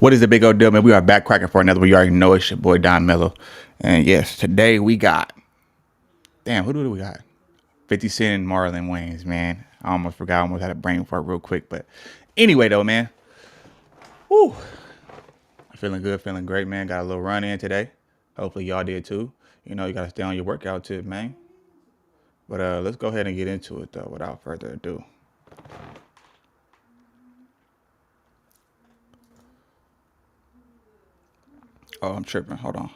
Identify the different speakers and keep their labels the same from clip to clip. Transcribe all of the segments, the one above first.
Speaker 1: What is the big old deal, man? We are back cracking for another one. You already know it's your boy Don Mello. And yes, today we got, damn, who do we got? 50 Cent and Marlon Wayans, man. I almost forgot. I almost had a brain fart real quick. But anyway, though, man. Woo. Feeling good, feeling great, man. Got a little run in today. Hopefully y'all did too. You know, you got to stay on your workout tip, man. But let's go ahead and get into it, though, without further ado. Oh, I'm tripping. Hold on.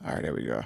Speaker 1: All right, there we go.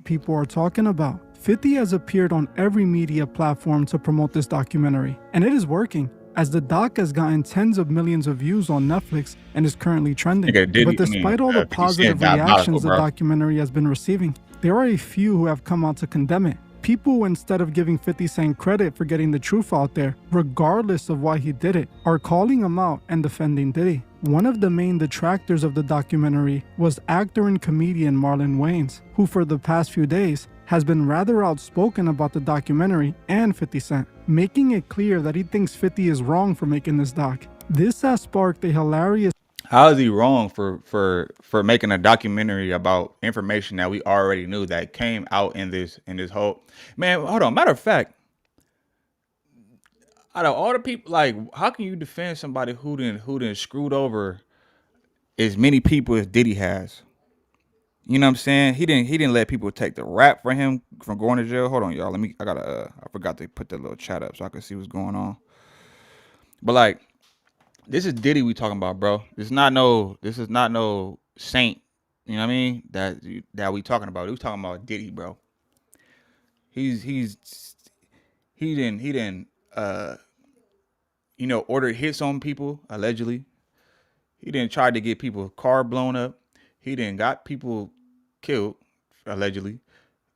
Speaker 2: People are talking about. 50 has appeared on every media platform to promote this documentary, and it is working, as the doc has gotten tens of millions of views on Netflix and is currently trending.
Speaker 1: Nigga, Diddy,
Speaker 2: But despite all the
Speaker 1: 50 Cent
Speaker 2: positive
Speaker 1: diabolical,
Speaker 2: reactions the
Speaker 1: bro.
Speaker 2: documentary has been receiving, there are a few who have come out to condemn it. People who, instead of giving 50 Cent credit for getting the truth out there, regardless of why he did it, are calling him out and defending Diddy. One of the main detractors of the documentary was actor and comedian Marlon Wayans, who for the past few days has been rather outspoken about the documentary and 50 Cent, making it clear that he thinks 50 is wrong for making this doc. This has sparked a hilarious
Speaker 1: How is he wrong for making a documentary about information that we already knew that came out in this whole, man? Hold on. Matter of fact, out of all the people, like, how can you defend somebody who done screwed over as many people as Diddy has? You know what I'm saying? He didn't let people take the rap for him from going to jail. Hold on, y'all. I forgot to put that little chat up so I can see what's going on. But like, this is Diddy we talking about, bro. This is not no saint. You know what I mean? That we talking about. We talking about Diddy, bro. He didn't ordered hits on people, allegedly. He didn't try to get people's car blown up. He didn't got people killed, allegedly.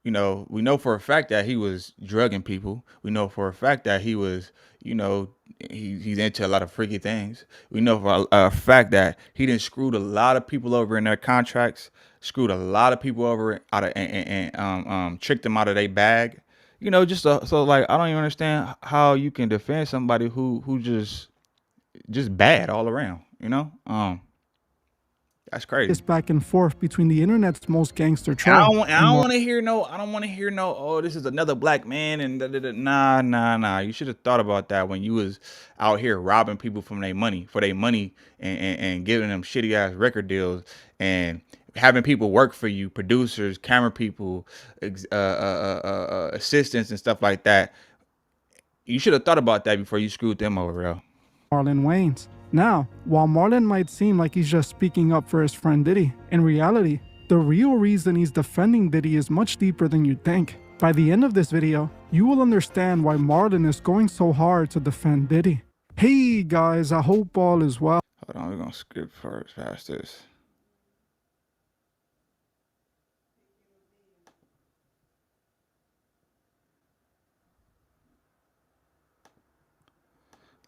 Speaker 1: You know, we know for a fact that he was drugging people. We know for a fact that he was, he's into a lot of freaky things. We know for a fact that he done screwed a lot of people over in their contracts, screwed a lot of people over out of and tricked them out of their bag. You know, so like, I don't even understand how you can defend somebody who just bad all around. You know, that's crazy.
Speaker 2: back and forth between the internet's most gangster
Speaker 1: And I
Speaker 2: troll
Speaker 1: don't, I
Speaker 2: and
Speaker 1: don't want to hear no. I don't want to hear no. Oh, this is another black man, and da, da, da. Nah. You should have thought about that when you was out here robbing people from their money, and giving them shitty ass record deals, and having people work for you, producers, camera people, assistants, and stuff like that. You should have thought about that before you screwed them over, bro.
Speaker 2: Marlon Wayans. Now, while Marlon might seem like he's just speaking up for his friend Diddy, in reality, the real reason he's defending Diddy is much deeper than you'd think. By the end of this video, you will understand why Marlon is going so hard to defend Diddy. Hey guys, I hope all is well.
Speaker 1: Hold on, we're gonna skip past this.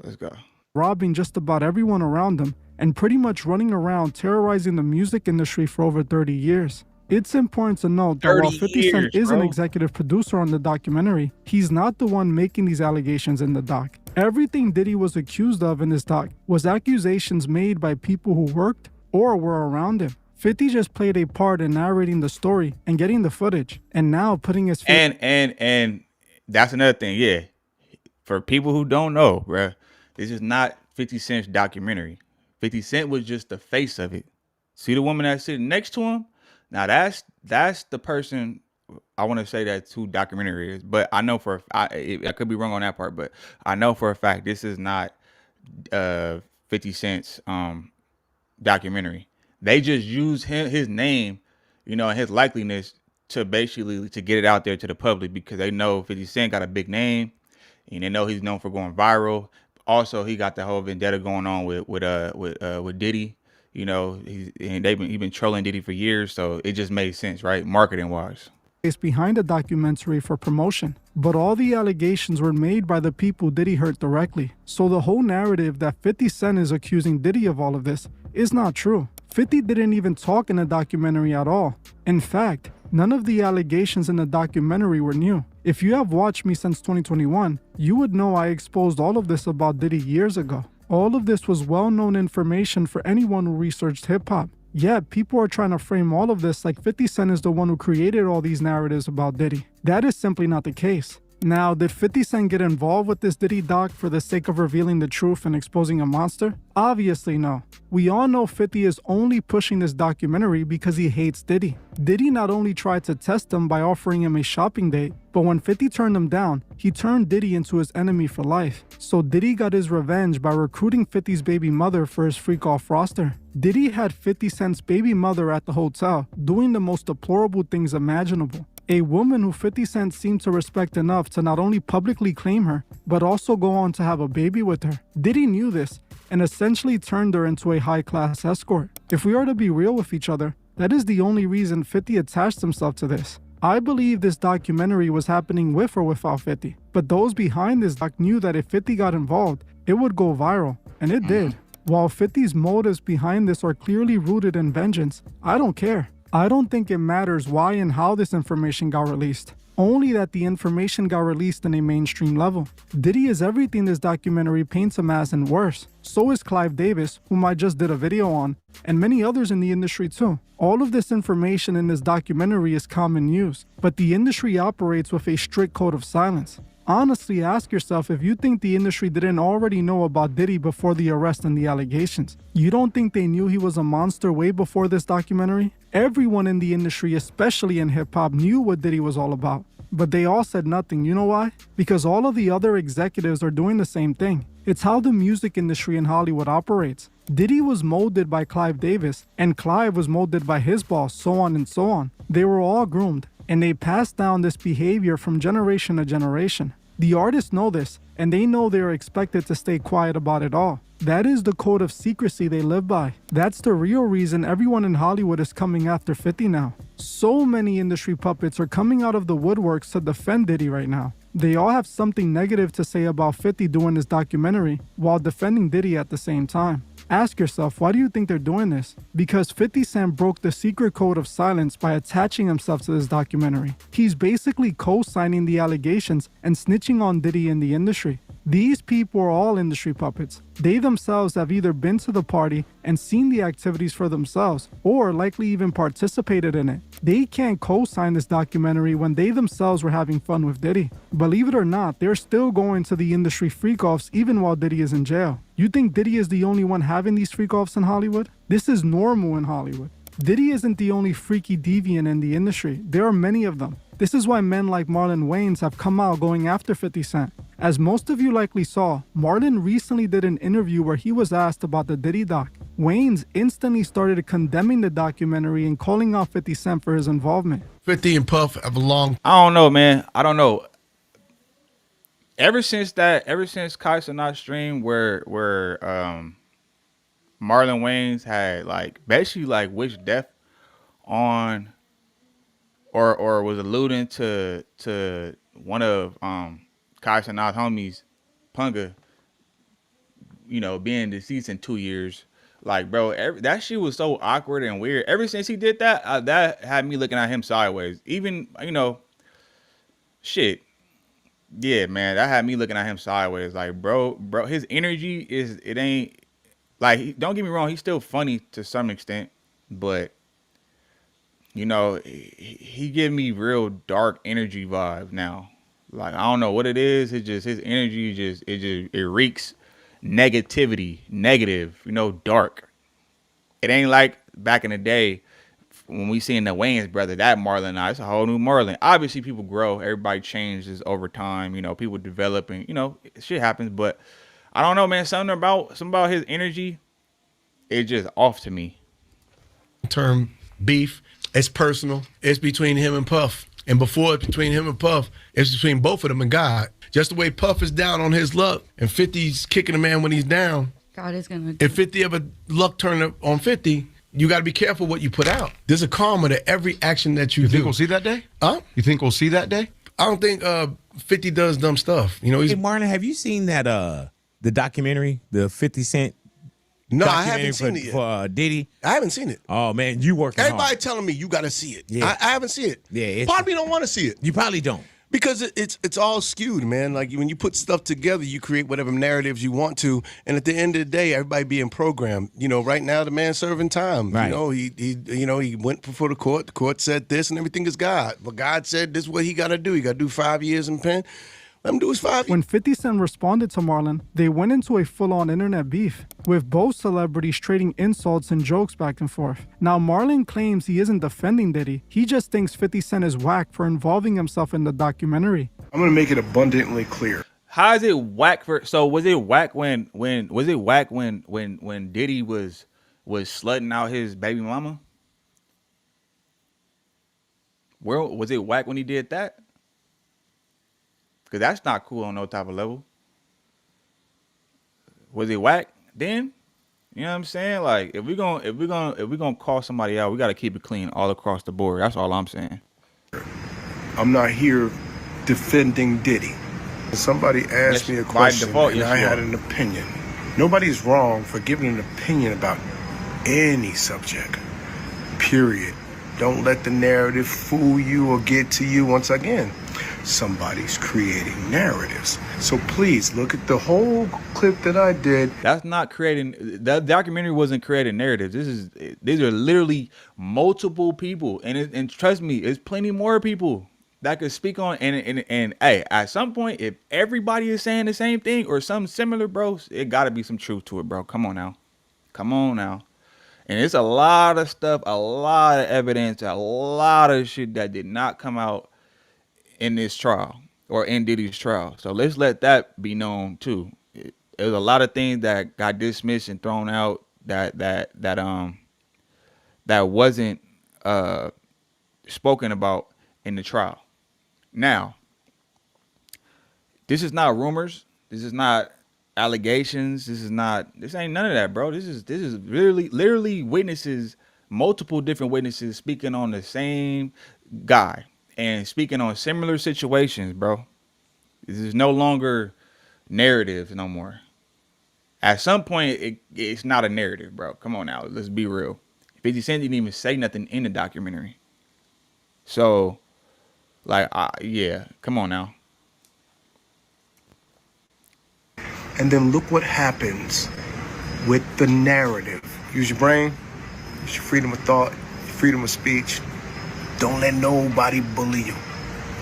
Speaker 1: Let's go.
Speaker 2: Robbing just about everyone around him and pretty much running around terrorizing the music industry for over 30 years. It's important to note that while 50 Cent is an executive producer on the documentary, he's not the one making these allegations in the doc. Everything Diddy was accused of in this doc was accusations made by people who worked or were around him. 50 just played a part in narrating the story and getting the footage, and now putting his face.
Speaker 1: And that's another thing, yeah. For people who don't know, bruh, this is not 50 Cent's documentary. 50 Cent was just the face of it. See the woman that's sitting next to him? Now that's the person I want to say that's who documentary is. But I know I could be wrong on that part, but I know for a fact this is not 50 Cent's documentary. They just use his name, and his likeliness to basically to get it out there to the public because they know 50 Cent got a big name and they know he's known for going viral. Also, he got the whole vendetta going on with Diddy. He's been trolling Diddy for years, so it just made sense, right? Marketing wise.
Speaker 2: behind the documentary for promotion. But all the allegations were made by the people Diddy hurt directly. So the whole narrative that 50 Cent is accusing Diddy of all of this is not true. 50 didn't even talk in the documentary at all. In fact, none of the allegations in the documentary were new. If you have watched me since 2021, you would know I exposed all of this about Diddy years ago. All of this was well-known information for anyone who researched hip-hop. Yet, people are trying to frame all of this like 50 Cent is the one who created all these narratives about Diddy. That is simply not the case. Now, did 50 Cent get involved with this Diddy doc for the sake of revealing the truth and exposing a monster? Obviously no. We all know 50 is only pushing this documentary because he hates Diddy. Diddy not only tried to test him by offering him a shopping date, but when 50 turned him down, he turned Diddy into his enemy for life. So Diddy got his revenge by recruiting 50's baby mother for his freak-off roster. Diddy had 50 Cent's baby mother at the hotel, doing the most deplorable things imaginable. A woman who 50 Cent seemed to respect enough to not only publicly claim her, but also go on to have a baby with her. Diddy knew this, and essentially turned her into a high-class escort. If we are to be real with each other, that is the only reason 50 attached himself to this. I believe this documentary was happening with or without 50, but those behind this doc knew that if 50 got involved, it would go viral, and it did. While 50's motives behind this are clearly rooted in vengeance, I don't care. I don't think it matters why and how this information got released. Only that the information got released in a mainstream level. Diddy is everything this documentary paints him as and worse. So is Clive Davis, whom I just did a video on, and many others in the industry too. All of this information in this documentary is common news, but the industry operates with a strict code of silence. Honestly, ask yourself if you think the industry didn't already know about Diddy before the arrest and the allegations. You don't think they knew he was a monster way before this documentary? Everyone in the industry, especially in hip-hop, knew what Diddy was all about. But they all said nothing. You know why? Because all of the other executives are doing the same thing. It's how the music industry in Hollywood operates. Diddy was molded by Clive Davis, and Clive was molded by his boss, so on and so on. They were all groomed, and they passed down this behavior from generation to generation. The artists know this, and they know they are expected to stay quiet about it all. That is the code of secrecy they live by. That's the real reason everyone in Hollywood is coming after 50 now. So many industry puppets are coming out of the woodworks to defend Diddy right now. They all have something negative to say about 50 doing this documentary while defending Diddy at the same time. Ask yourself, why do you think they're doing this? Because 50 Cent broke the secret code of silence by attaching himself to this documentary. He's basically co-signing the allegations and snitching on Diddy in the industry. These people are all industry puppets. They themselves have either been to the party and seen the activities for themselves, or likely even participated in it. They can't co-sign this documentary when they themselves were having fun with Diddy. Believe it or not, they're still going to the industry freak-offs even while Diddy is in jail. You think Diddy is the only one having these freak-offs in Hollywood? This is normal in Hollywood. Diddy isn't the only freaky deviant in the industry. There are many of them. This is why men like Marlon Wayans have come out going after 50 Cent. As most of you likely saw, Marlon recently did an interview where he was asked about the Diddy doc. Wayans instantly started condemning the documentary and calling out 50 Cent for his involvement.
Speaker 3: 50 and Puff have a long...
Speaker 1: I don't know, man. I don't know. Ever since Kai Cenat stream where Marlon Wayans had like basically like wished death on or was alluding to one of Kai Cenat's homies, Punga, being deceased in 2 years. Like, bro, that shit was so awkward and weird. Ever since he did that, that had me looking at him sideways. Even, shit. Yeah, man, that had me looking at him sideways. Like, bro, his energy it ain't, like, don't get me wrong, he's still funny to some extent, but, he give me real dark energy vibe now. Like, I don't know what it is. It's just, his energy it reeks negativity, negative, dark. It ain't like back in the day when we seen the Wayans brother, that Marlon now, it's a whole new Marlon. Obviously people grow, everybody changes over time, people develop and, shit happens, but I don't know, man, something about his energy, it's just off to me.
Speaker 3: Term beef, it's personal. It's between him and Puff. And before it's between him and Puff, it's between both of them and God. Just the way Puff is down on his luck and 50's kicking a man when he's down.
Speaker 4: God is going
Speaker 3: to... If 50 ever luck turned on 50, you got to be careful what you put out. There's a karma to every action that you do.
Speaker 4: You think we'll see that day?
Speaker 3: Huh?
Speaker 4: You think we'll see that day?
Speaker 3: I don't think 50 does dumb stuff. You know, he's
Speaker 5: Hey, Marlon, have you seen that the documentary, the 50 Cent
Speaker 6: No, I
Speaker 5: documentary
Speaker 6: haven't seen it yet.
Speaker 5: for Diddy?
Speaker 6: I haven't seen it.
Speaker 5: Oh man, you working
Speaker 6: Everybody
Speaker 5: hard.
Speaker 6: telling me you got to see it.
Speaker 5: Yeah.
Speaker 6: I haven't seen it.
Speaker 5: Yeah, it's-
Speaker 6: Part of me don't want to see it
Speaker 5: You probably don't.
Speaker 6: because it's all skewed, man. Like when you put stuff together, you create whatever narratives you want to, and at the end of the day, everybody being programmed. You know, right now the man's serving time.
Speaker 5: Right.
Speaker 6: You know he went before the court. The court said this, and everything is God. But God said this is what he got to do. He got to do 5 years in pen. Let him do his 5 years.
Speaker 2: When 50 Cent responded to Marlon, they went into a full-on internet beef, with both celebrities trading insults and jokes back and forth. Now, Marlon claims he isn't defending Diddy. He just thinks 50 Cent is whack for involving himself in the documentary.
Speaker 7: I'm gonna make it abundantly clear.
Speaker 1: How is it whack for? So was it whack when Diddy was slutting out his baby mama? Where was it whack when he did that? Because that's not cool on no type of level. Was it whack then? You know what I'm saying? Like if we gonna call somebody out, we gotta keep it clean all across the board. That's all I'm saying.
Speaker 7: I'm not here defending Diddy. Somebody asked
Speaker 1: Yes,
Speaker 7: me a
Speaker 1: by
Speaker 7: question
Speaker 1: default,
Speaker 7: and
Speaker 1: yes,
Speaker 7: I
Speaker 1: you
Speaker 7: had
Speaker 1: are.
Speaker 7: an opinion. Nobody's wrong for giving an opinion about any subject, period. Don't let the narrative fool you or get to you. Once again, somebody's creating narratives. So please look at the whole clip that I did.
Speaker 1: That's not creating. The documentary wasn't creating narratives. These are literally multiple people, and trust me, it's plenty more people that could speak on. And hey, at some point, if everybody is saying the same thing or something similar, bro, it got to be some truth to it, bro. Come on now. And it's a lot of stuff, a lot of evidence, a lot of shit that did not come out in this trial or in Diddy's trial. So let's let that be known too. There's a lot of things that got dismissed and thrown out that wasn't spoken about in the trial. Now, this is not rumors. This is not allegations. This ain't none of that, bro. This is literally witnesses, multiple different witnesses speaking on the same guy and speaking on similar situations, bro. This is no longer narratives no more. At some point, it's not a narrative, bro. Come on now, let's be real. 50 Cent didn't even say nothing in the documentary. So, like, yeah, come on now.
Speaker 7: And then look what happens with the narrative. Use your brain, use your freedom of thought, your freedom of speech. Don't let nobody bully you.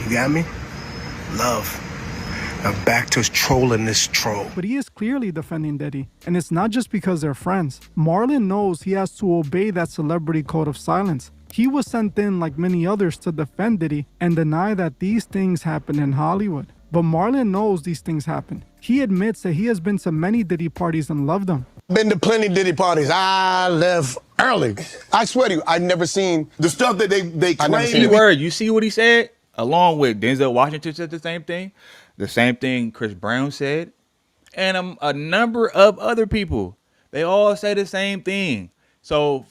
Speaker 7: You got me? Love. Now back to trolling this troll.
Speaker 2: But he is clearly defending Diddy, and it's not just because they're friends. Marlon knows he has to obey that celebrity code of silence. He was sent in, like many others, to defend Diddy and deny that these things happen in Hollywood. But Marlon knows these things happen. He admits that he has been to many Diddy parties and loved them.
Speaker 6: Been to plenty Diddy parties. I left early. I swear to you, I've never seen the stuff that they I never claim seen to it. be.
Speaker 1: Word, you see what he said? Along with Denzel Washington said the same thing. The same thing Chris Brown said. And a number of other people. They all say the same thing. So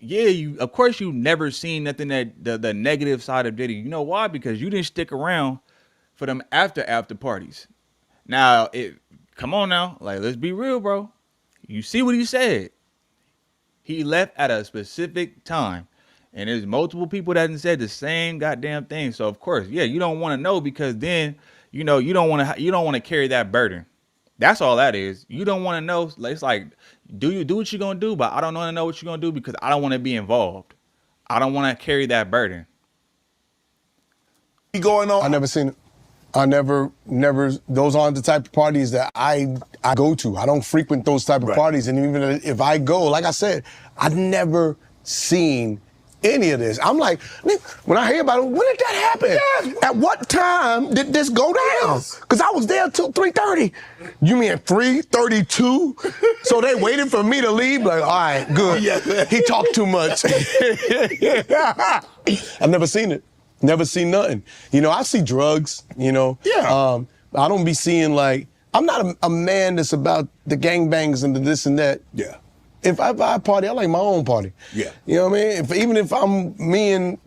Speaker 1: yeah, of course you never seen nothing that the negative side of Diddy. You know why? Because you didn't stick around for them after parties. Now, come on now. Like, let's be real, bro. You see what he said. He left at a specific time. And there's multiple people that said the same goddamn thing. So of course, yeah, you don't want to know, because then, you don't want to carry that burden. That's all that is. You don't want to know. It's like, do what you're going to do, but I don't want to know what you're going to do because I don't want to be involved. I don't want to carry that burden.
Speaker 6: Going on. I never seen it. I never, those aren't the type of parties that I go to. I don't frequent those type of parties. And even if I go, like I said, I've never seen any of this. I'm like, when I hear about it, when did that happen? Yes. At what time did this go down? Because I was there till 3:30. You mean 3:32? So they waited for me to leave? Like, all right, good. Yeah. He talked too much. I've never seen it. Never seen nothing. I see drugs, Yeah. I don't be seeing, like, I'm not a man that's about the gangbangs and the this and that.
Speaker 7: Yeah.
Speaker 6: if I party, I like my own party.
Speaker 5: Yeah.
Speaker 6: You know what I mean? Even if I'm me and,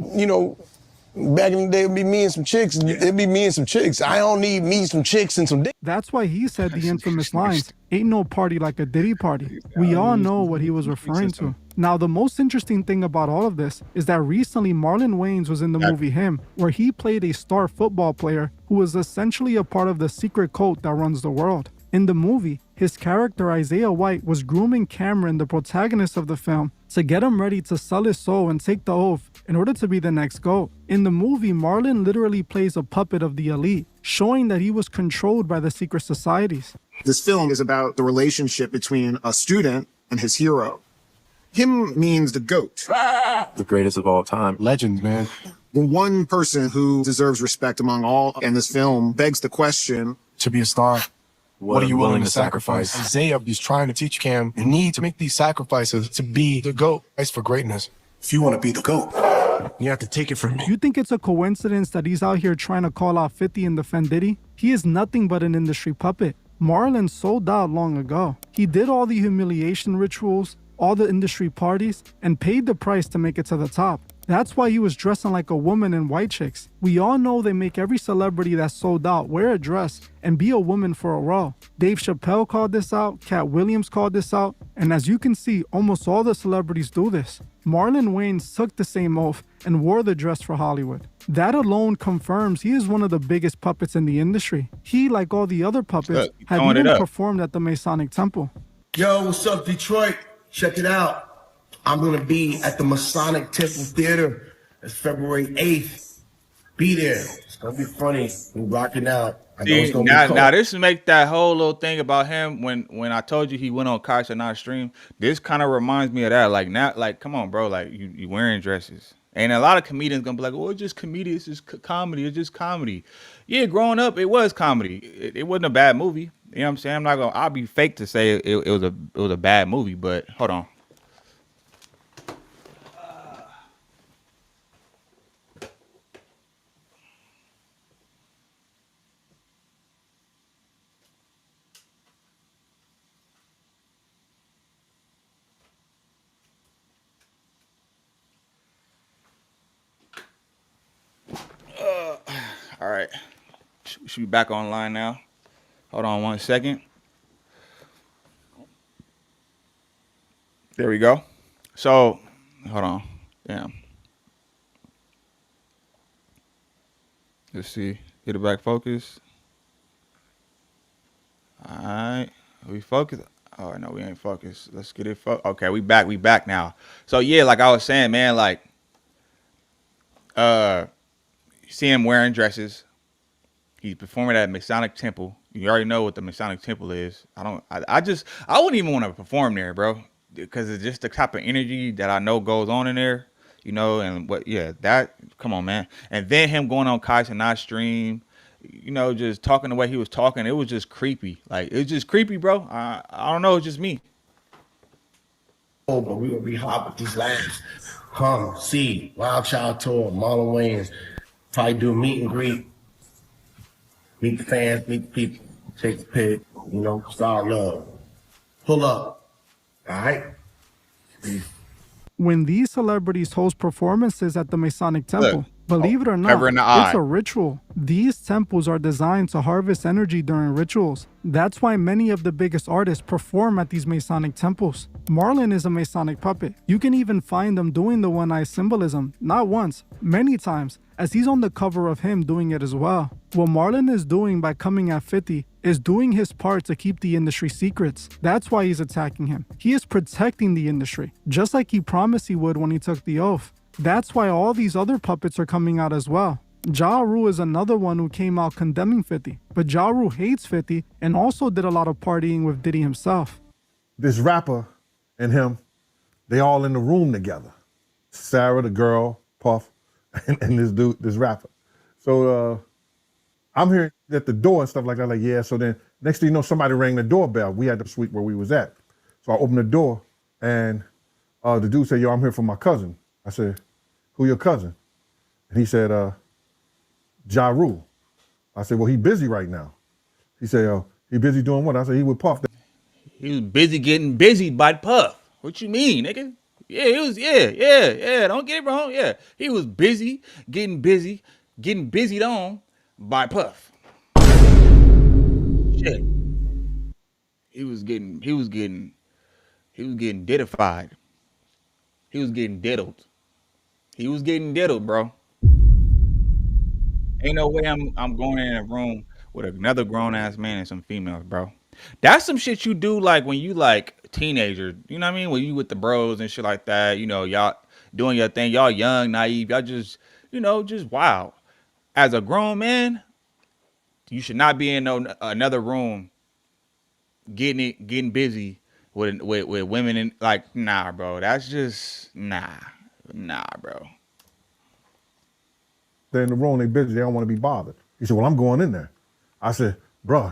Speaker 6: back in the day, it'd be me and some chicks. It'd be me and some chicks. I don't need me, some chicks, and some dick.
Speaker 2: That's why he said the infamous lines, "Ain't no party like a Diddy party." We all know what he was referring to. Now, the most interesting thing about all of this is that recently Marlon Wayans was in the movie Him, where he played a star football player who was essentially a part of the secret cult that runs the world. In the movie, his character Isaiah White was grooming Cameron, the protagonist of the film, to get him ready to sell his soul and take the oath in order to be the next GOAT. In the movie, Marlon literally plays a puppet of the elite, showing that he was controlled by the secret societies.
Speaker 8: This film is about the relationship between a student and his hero. Him means the GOAT.
Speaker 9: The greatest of all time.
Speaker 4: Legends, man.
Speaker 8: The one person who deserves respect among all, and this film begs the question,
Speaker 4: To be a star, what are you willing to
Speaker 9: sacrifice?
Speaker 4: sacrifice? Isaiah is trying to teach Cam, you need to make these sacrifices to be the GOAT. It's for greatness.
Speaker 7: If you want to be the GOAT,
Speaker 4: You have to take it from me.
Speaker 2: You think it's a coincidence that he's out here trying to call out 50 and defend Diddy? He is nothing but an industry puppet. Marlon sold out long ago. He did all the humiliation rituals, all the industry parties, and paid the price to make it to the top. That's why he was dressing like a woman in White Chicks. We all know they make every celebrity that's sold out wear a dress and be a woman for a role. Dave Chappelle called this out, Cat Williams called this out, and as you can see, almost all the celebrities do this. Marlon Wayans took the same oath and wore the dress for Hollywood. That alone confirms he is one of the biggest puppets in the industry. He, like all the other puppets, have even performed at the Masonic Temple.
Speaker 7: Yo, what's up, Detroit? Check it out. I'm gonna be at the Masonic Temple Theater. It's February 8th. Be there. It's gonna be funny. We're rocking out. I know it's gonna be cold.
Speaker 1: Now this make that whole little thing about him when I told you he went on Cox and not stream. This kind of reminds me of that. Like now, like come on, bro. Like you wearing dresses. And a lot of comedians gonna be like, "Oh, it's just comedy. It's just comedy. It's just comedy." Yeah, growing up, it was comedy. It wasn't a bad movie. You know what I'm saying? I'll be fake to say it was a bad movie. But hold on. All right, should be back online now. Hold on 1 second. There we go. So, hold on. Damn. Let's see. Get it back focused. All right. Are we focused? Oh, no, we ain't focused. Let's get it focused. Okay, we back. We back now. So, yeah, like I was saying, man, like, see him wearing dresses. He's performing at Masonic Temple. You already know what the Masonic Temple is. I wouldn't even want to perform there, bro, because it's just the type of energy that I know goes on in there, you know. And come on, man. And then him going on Kais and not stream, you know, just talking the way he was talking, it was just creepy. Like, it was just creepy, bro. I don't know, it's just me.
Speaker 7: Oh, but we gonna be hot with these lads. Come, see, Wild Child Tour, Marlon Wayans. Probably do a meet and greet. Meet the fans, meet the people, take the pic, you know, start love. Pull up. All right?
Speaker 2: When these celebrities host performances at the Masonic Temple, believe it or not,
Speaker 1: Ever in the eye.
Speaker 2: it's a ritual. These temples are designed to harvest energy during rituals. That's why many of the biggest artists perform at these Masonic temples. Marlon is a Masonic puppet. You can even find him doing the one-eye symbolism, not once, many times, as he's on the cover of Him doing it as well. What Marlon is doing by coming at 50 is doing his part to keep the industry secrets. That's why he's attacking him. He is protecting the industry, just like he promised he would when he took the oath. That's why all these other puppets are coming out as well. Ja Rule is another one who came out condemning 50, but Ja Rule hates 50 and also did a lot of partying with Diddy himself.
Speaker 10: This rapper and him, they all in the room together. Sarah, the girl, Puff, and this dude, this rapper. So I'm here at the door and stuff like that, like, yeah. So then next thing you know, somebody rang the doorbell. We had the suite where we was at. So I opened the door and the dude said, yo, I'm here for my cousin. I said, who your cousin? And he said, Ja Rule. I said, well, he busy right now. He said, he busy doing what? I said, he with Puff.
Speaker 1: He was busy getting busy by Puff. What you mean, nigga? Yeah, he was. Yeah. Don't get it wrong. Yeah, he was busy, getting busied on by Puff. Shit, he was getting diddified. He was getting diddled. He was getting diddled, bro. Ain't no way I'm going in a room with another grown ass man and some females, bro. That's some shit you do like when you like teenager. You know what I mean? When you with the bros and shit like that. You know, y'all doing your thing. Y'all young, naive. Y'all just just wild. As a grown man, you should not be in another room getting busy with women and like nah, bro. That's just nah, bro.
Speaker 10: They're in the room, they busy, they don't want to be bothered. He said, well, I'm going in there. I said, bro,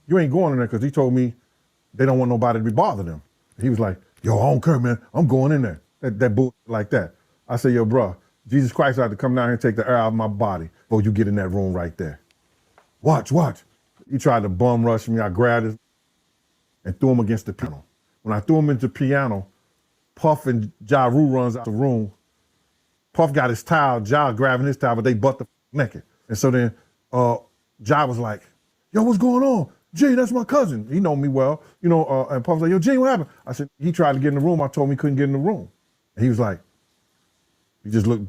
Speaker 10: you ain't going in there because he told me they don't want nobody to be bothering them. He was like, yo, I don't care, man. I'm going in there. That bull like that. I said, yo, bro, Jesus Christ had to come down here and take the air out of my body before you get in that room right there. Watch. He tried to bum rush me. I grabbed his and threw him against the piano. When I threw him into the piano, Puff and Ja Rule runs out the room. Puff got his towel, Ja grabbing his towel, but they butt the naked. And so then Ja was like, yo, what's going on? Jay, that's my cousin. He know me well. And Puff was like, yo, Jay, what happened? I said, he tried to get in the room. I told him he couldn't get in the room. And he was like,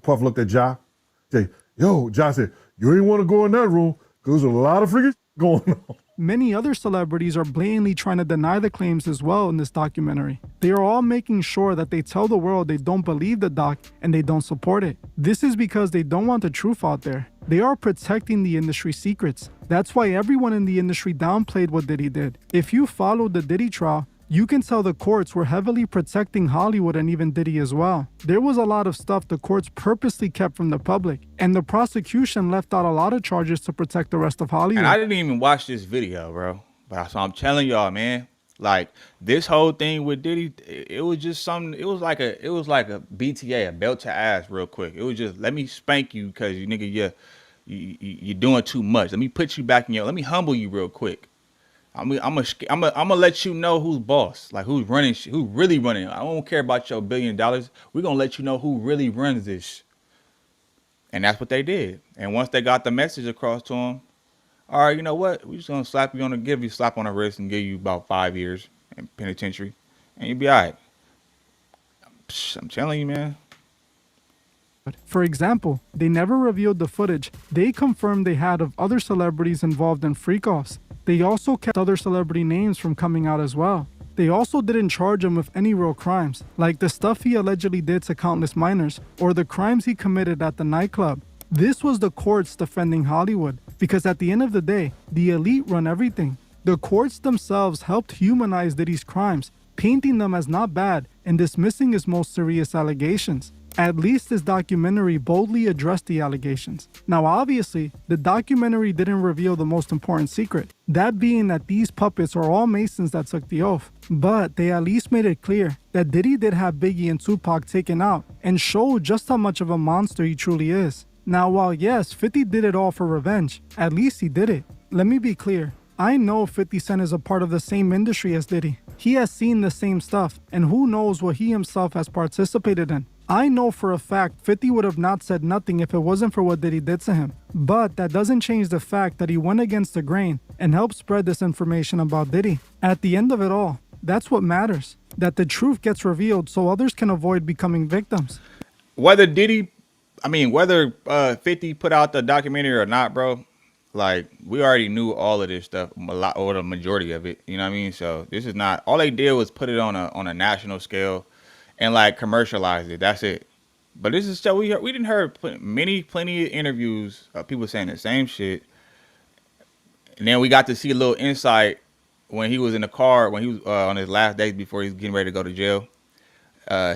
Speaker 10: Puff looked at Ja. Say, yo, Ja said, you ain't want to go in that room because there's a lot of freaking going on.
Speaker 2: Many other celebrities are blatantly trying to deny the claims as well in this documentary. They are all making sure that they tell the world they don't believe the doc and they don't support it. This is because they don't want the truth out there. They are protecting the industry secrets. That's why everyone in the industry downplayed what Diddy did. If you followed the Diddy trial, you can tell the courts were heavily protecting Hollywood and even Diddy as well. There was a lot of stuff the courts purposely kept from the public, and the prosecution left out a lot of charges to protect the rest of Hollywood.
Speaker 1: And I didn't even watch this video, bro. So I'm telling y'all, man, like this whole thing with Diddy, it was just something. It was like a BTA, a belt to ass, real quick. It was just let me spank you because you nigga, you're doing too much. Let me put you back in your. Let me humble you real quick. I'm gonna let you know who's boss, like who's running, who really running. I don't care about your $1 billion. We're gonna let you know who really runs this, and that's what they did. And once they got the message across to them, all right, you know what? We're just gonna give you a slap on the wrist and give you about 5 years in penitentiary, and you'll be all right. I'm telling you, man.
Speaker 2: For example, they never revealed the footage they confirmed they had of other celebrities involved in freak-offs. They also kept other celebrity names from coming out as well. They also didn't charge him with any real crimes, like the stuff he allegedly did to countless minors, or the crimes he committed at the nightclub. This was the courts defending Hollywood, because at the end of the day, the elite run everything. The courts themselves helped humanize Diddy's crimes, painting them as not bad and dismissing his most serious allegations. At least this documentary boldly addressed the allegations. Now obviously, the documentary didn't reveal the most important secret, that being that these puppets are all Masons that took the oath. But they at least made it clear that Diddy did have Biggie and Tupac taken out and showed just how much of a monster he truly is. Now while yes, 50 did it all for revenge, at least he did it. Let me be clear. I know 50 Cent is a part of the same industry as Diddy. He has seen the same stuff, and who knows what he himself has participated in. I know for a fact 50 would have not said nothing if it wasn't for what Diddy did to him. But that doesn't change the fact that he went against the grain and helped spread this information about Diddy. At the end of it all, that's what matters. That the truth gets revealed so others can avoid becoming victims.
Speaker 1: Whether 50 put out the documentary or not, bro, like we already knew all of this stuff, a lot or the majority of it. You know what I mean? So this is not all they did was put it on a national scale and like commercialize it. That's it. But this is stuff we didn't heard plenty of interviews of people saying the same shit, and then we got to see a little insight when he was in the car when he was on his last days before he's getting ready to go to jail.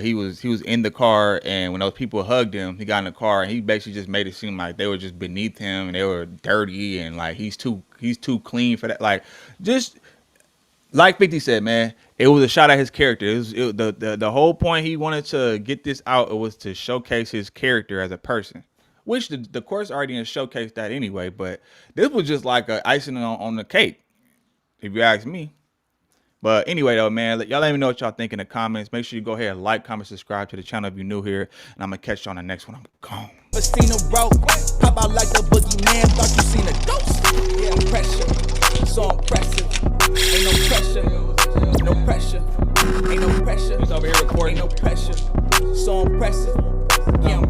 Speaker 1: He was in the car, and when those people hugged him, he got in the car, and he basically just made it seem like they were just beneath him, and they were dirty, and like he's too clean for that. Like just like 50 said, man, it was a shot at his character. The whole point he wanted to get this out. It was to showcase his character as a person, which the course already didn't showcase that anyway. But this was just like a icing on the cake, if you ask me. But anyway, though, man, y'all let me know what y'all think in the comments. Make sure you go ahead and like, comment, subscribe to the channel if you're new here. And I'm going to catch you on the next one. I'm gone.
Speaker 11: Messina rope, pop out like the boogeyman, thought you seen a ghost. Yeah, pressure, so impressive. Ain't no pressure, no pressure, ain't no pressure. He's over here recording. Ain't no pressure, so impressive. Yeah,